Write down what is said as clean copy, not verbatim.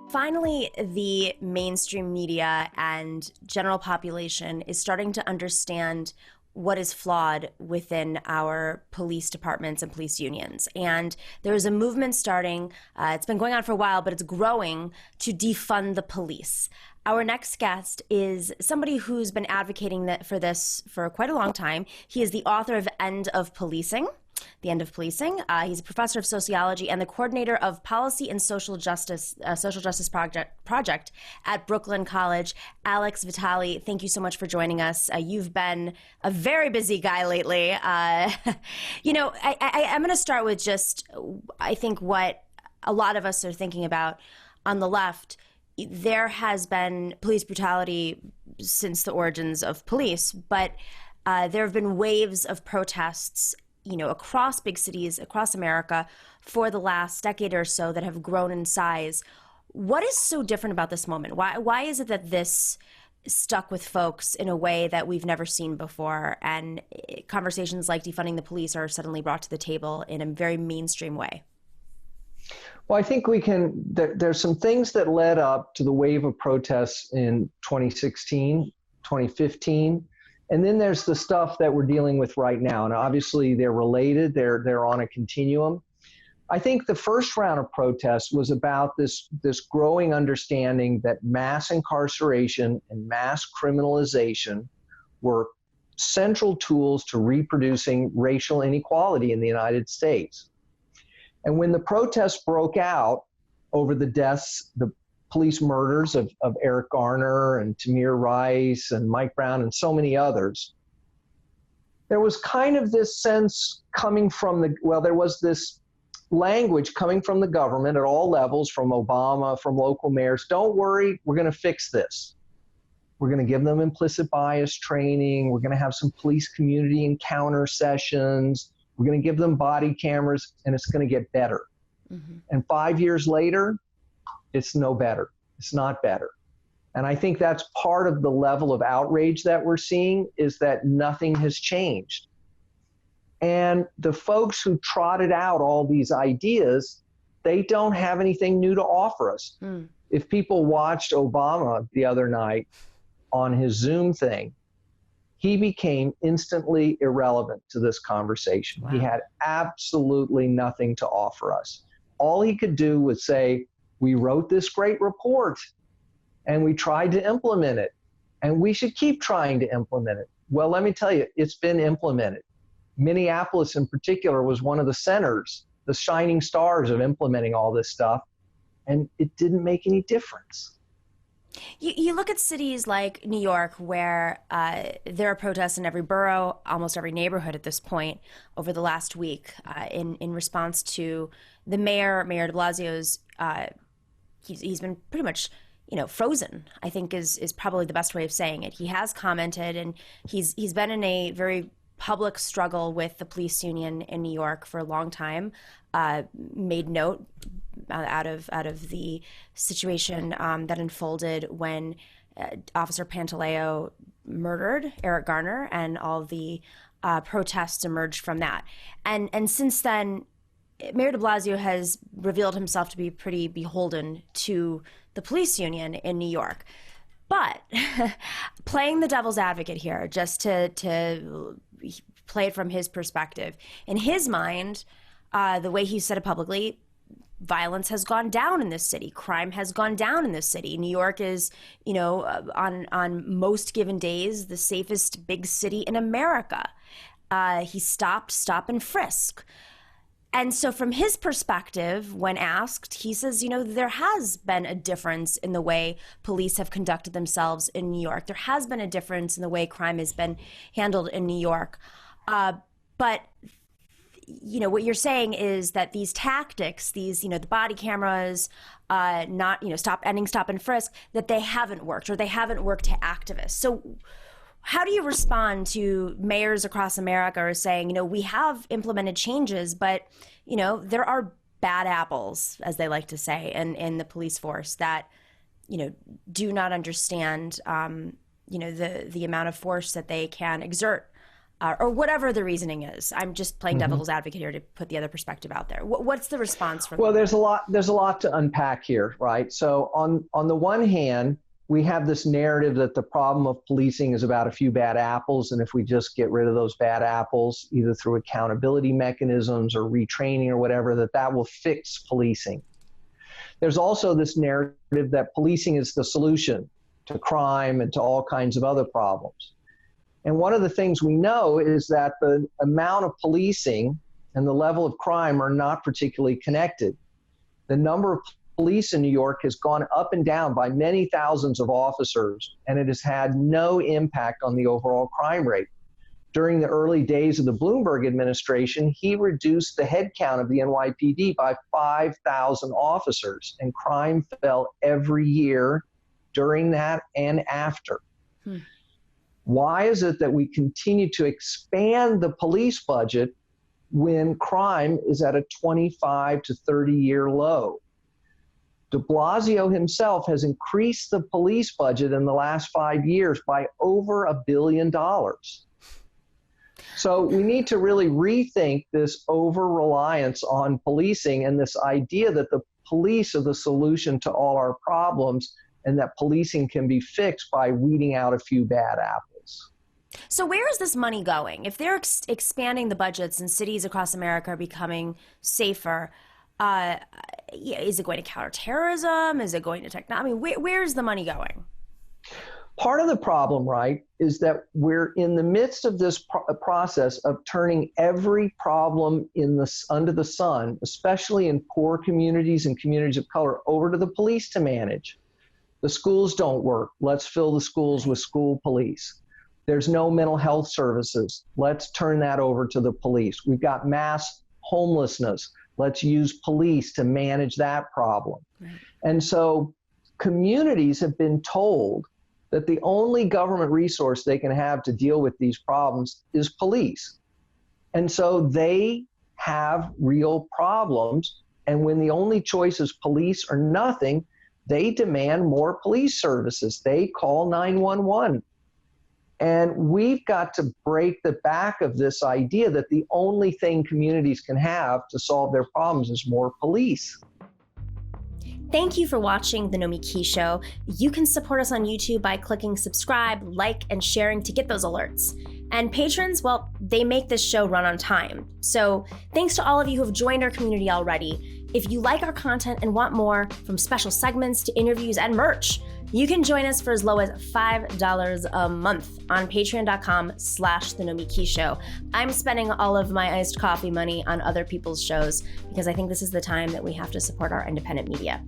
Finally, the mainstream media and general population is starting to understand what is flawed within our police departments and police unions. And there's a movement starting, it's been going on for a while, but it's growing, to defund the police. Our next guest is somebody who's been advocating for this for quite a long time. He is the author of End of Policing. The End of Policing. He's a professor of sociology and the coordinator of policy and social justice project at Brooklyn College. Alex Vitale, thank you so much for joining us. You've been a very busy guy lately. I'm going to start with just, I think, what a lot of us are thinking about on the left. There has been police brutality since the origins of police, but there have been waves of protests across big cities, across America for the last decade or so that have grown in size. What is so different about this moment? Why is it that this stuck with folks in a way that we've never seen before, and conversations like defunding the police are suddenly brought to the table in a very mainstream way? Well, I think there's some things that led up to the wave of protests in 2016, 2015. And then there's the stuff that we're dealing with right now. And obviously they're related, they're on a continuum. I think the first round of protests was about this growing understanding that mass incarceration and mass criminalization were central tools to reproducing racial inequality in the United States. And when the protests broke out over the deaths, the police murders of Eric Garner and Tamir Rice and Mike Brown and so many others, there was kind of this sense coming from there was this language coming from the government at all levels, from Obama, from local mayors. Don't worry, we're going to fix this. We're going to give them implicit bias training. We're going to have some police community encounter sessions. We're going to give them body cameras, and it's going to get better. Mm-hmm. And 5 years later, it's no better. It's not better. And I think that's part of the level of outrage that we're seeing, is that nothing has changed. And the folks who trotted out all these ideas, they don't have anything new to offer us. Mm. If people watched Obama the other night on his Zoom thing, he became instantly irrelevant to this conversation. Wow. He had absolutely nothing to offer us. All he could do was say, we wrote this great report and we tried to implement it, and we should keep trying to implement it. Well, let me tell you, it's been implemented. Minneapolis in particular was one of the centers, the shining stars of implementing all this stuff, and it didn't make any difference. You look at cities like New York, where there are protests in every borough, almost every neighborhood at this point over the last week in response to the Mayor de Blasios. He's been pretty much, frozen, I think is probably the best way of saying it. He has commented, and he's been in a very public struggle with the police union in New York for a long time. Made note out of the situation that unfolded when Officer Pantaleo murdered Eric Garner, and all the protests emerged from that. And since then, Mayor de Blasio has revealed himself to be pretty beholden to the police union in New York. But playing the devil's advocate here, just to play it from his perspective, in his mind, the way he said it publicly, violence has gone down in this city. Crime has gone down in this city. New York is, on most given days, the safest big city in America. He stopped stop and frisk. And so from his perspective, when asked, he says, there has been a difference in the way police have conducted themselves in New York. There has been a difference in the way crime has been handled in New York. But what you're saying is that these tactics, these, the body cameras, stop and frisk, that they haven't worked, or they haven't worked to activists. So how do you respond to mayors across America are saying, we have implemented changes, but, there are bad apples, as they like to say, in the police force that, do not understand, the amount of force that they can exert or whatever the reasoning is. I'm just playing devil's advocate here to put the other perspective out there. What's the response from? Well, there's a lot to unpack here, right? So on the one hand, we have this narrative that the problem of policing is about a few bad apples, and if we just get rid of those bad apples, either through accountability mechanisms or retraining or whatever, that will fix policing. There's also this narrative that policing is the solution to crime and to all kinds of other problems. And one of the things we know is that the amount of policing and the level of crime are not particularly connected. The number of police in New York has gone up and down by many thousands of officers, and it has had no impact on the overall crime rate. During the early days of the Bloomberg administration, he reduced the headcount of the NYPD by 5,000 officers, and crime fell every year during that and after. Why is it that we continue to expand the police budget when crime is at a 25 to 30-year low? De Blasio himself has increased the police budget in the last 5 years by over $1 billion. So we need to really rethink this over-reliance on policing and this idea that the police are the solution to all our problems and that policing can be fixed by weeding out a few bad apples. So where is this money going? If they're expanding the budgets and cities across America are becoming safer, is it going to counterterrorism? Is it going to technology? I mean, where's the money going? Part of the problem, right, is that we're in the midst of this process of turning every problem under the sun, especially in poor communities and communities of color, over to the police to manage. The schools don't work. Let's fill the schools with school police. There's no mental health services. Let's turn that over to the police. We've got mass homelessness. Let's use police to manage that problem. Right. And so communities have been told that the only government resource they can have to deal with these problems is police. And so they have real problems. And when the only choice is police or nothing, they demand more police services. They call 911. And we've got to break the back of this idea that the only thing communities can have to solve their problems is more police. Thank you for watching The Nomiki Show. You can support us on YouTube by clicking subscribe, like, and sharing to get those alerts. And patrons, well, they make this show run on time. So thanks to all of you who have joined our community already. If you like our content and want more, from special segments to interviews and merch, you can join us for as low as $5 a month on patreon.com/The Nomiki Show. I'm spending all of my iced coffee money on other people's shows because I think this is the time that we have to support our independent media.